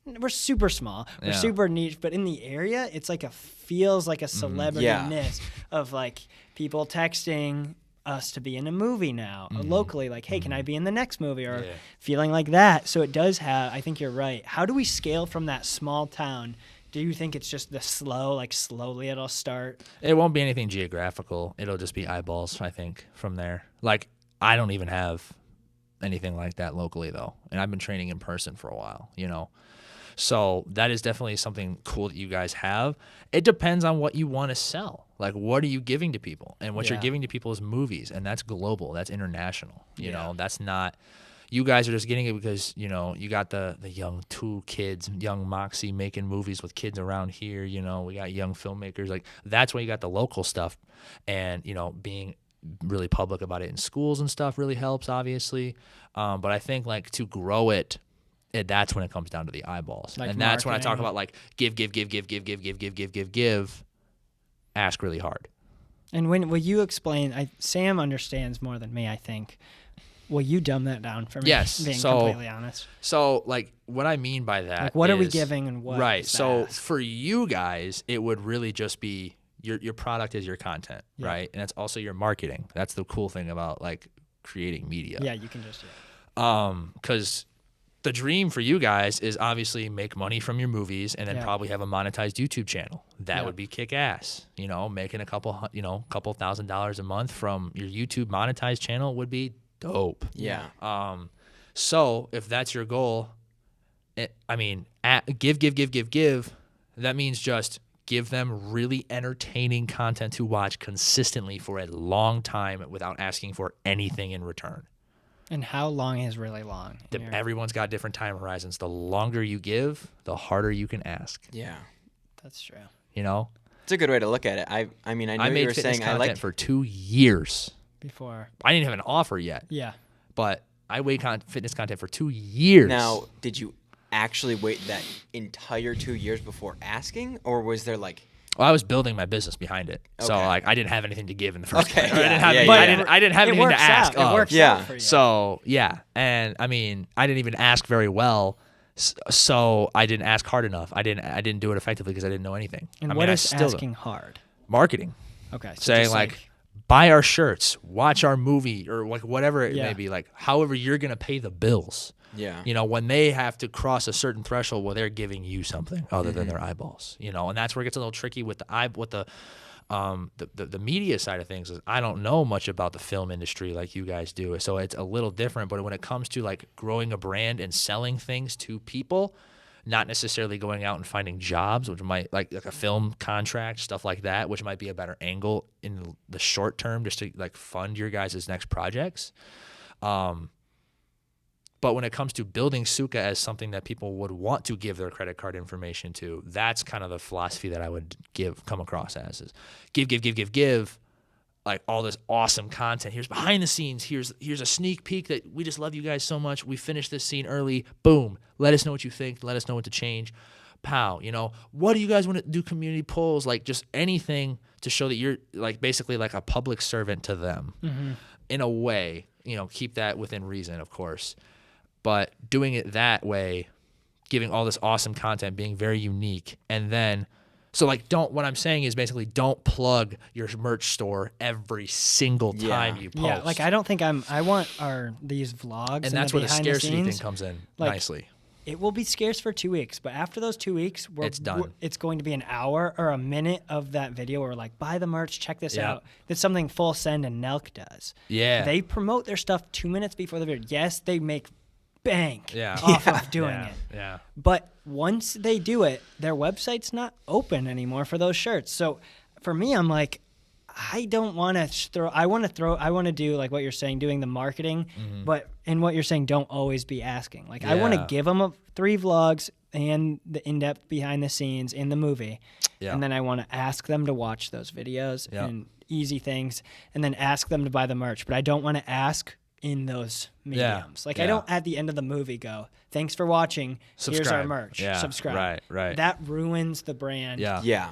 we're super small, we're super niche, but in the area, it's like feels like a celebrity-ness of like people texting us to be in a movie now locally, like, hey, can I be in the next movie, or feeling like that. So it does have, I think you're right. How do we scale from that small town? Do you think it's just slowly it'll start? It won't be anything geographical. It'll just be eyeballs, I think, from there. Like, I don't even have anything like that locally, though. And I've been training in person for a while, you know. So that is definitely something cool that you guys have. It depends on what you want to sell. Like, what are you giving to people? And what you're giving to people is movies, and that's global. That's international. You know, that's not – you guys are just getting it because, you know, you got the young two kids, young Moxie making movies with kids around here. You know, we got young filmmakers. Like, that's why you got the local stuff. And, you know, being really public about it in schools and stuff really helps, obviously. But I think, like, to grow it, that's when it comes down to the eyeballs. Like, and that's when I talk about, like, give, ask really hard. And will you explain, Sam understands more than me, I think. Will you dumb that down for me? Yes. Being completely honest. So, like, what I mean by that like, what are we giving and what? Right. So, for you guys, it would really just be your product is your content, right? And it's also your marketing. That's the cool thing about, like, creating media. Yeah, you can just, because the dream for you guys is obviously make money from your movies and then probably have a monetized YouTube channel. That would be kick ass. You know, making a couple $1,000s a month from your YouTube monetized channel would be dope. Yeah. So if that's your goal, give. That means just give them really entertaining content to watch consistently for a long time without asking for anything in return. And how long is really long? Everyone's got different time horizons. The longer you give, the harder you can ask. Yeah. That's true. You know? It's a good way to look at it. I mean, I know you were saying I made for 2 years. Before. I didn't have an offer yet. Yeah. But I made fitness content for 2 years. Now, did you actually wait that entire 2 years before asking? Or was there like... Well, I was building my business behind it. Okay. So, like, I didn't have anything to give in the first place. I didn't have anything to ask. It works out for you. So, yeah. And, I mean, I didn't even ask very well. So, I didn't ask hard enough. I didn't do it effectively because I didn't know anything. And what is asking hard? Marketing. Okay. So saying, like, buy our shirts, watch our movie, or, like, whatever it may be. Like, however you're going to pay the bills. Yeah. You know, when they have to cross a certain threshold, well, they're giving you something other than their eyeballs. You know, and that's where it gets a little tricky with the media side of things. Is I don't know much about the film industry like you guys do, so it's a little different. But when it comes to like growing a brand and selling things to people, not necessarily going out and finding jobs, which might like a film contract, stuff like that, which might be a better angle in the short term, just to like fund your guys' next projects. But when it comes to building Suka as something that people would want to give their credit card information to, that's kind of the philosophy that I would come across as is give, like all this awesome content. Here's behind the scenes. Here's a sneak peek that we just love you guys so much. We finished this scene early. Boom. Let us know what you think. Let us know what to change. Pow. You know, what do you guys want to do? Community polls, like just anything to show that you're like basically like a public servant to them in a way. You know, keep that within reason, of course. But doing it that way, giving all this awesome content, being very unique, and then, so like what I'm saying is basically don't plug your merch store every single time you post. Yeah, like I don't think I want these vlogs. And that's where the scarcity thing comes in nicely. It will be scarce for 2 weeks, but after those 2 weeks, it's done. It's going to be an hour or a minute of that video where we're like, buy the merch, check this out. That's something Full Send and Nelk does. Yeah. They promote their stuff 2 minutes before the video. Yes, they make bank off of doing it. Yeah. But once they do it, their website's not open anymore for those shirts. So for me, I'm like, I don't want to throw. I want to do like what you're saying, doing the marketing, but in what you're saying, don't always be asking. Like I want to give them 3 vlogs and the in-depth behind the scenes in the movie, and then I want to ask them to watch those videos and easy things, and then ask them to buy the merch. But I don't want to ask in those mediums. Like I don't at the end of the movie go, thanks for watching. Subscribe. Here's our merch. Yeah. Subscribe. Right. That ruins the brand. Yeah.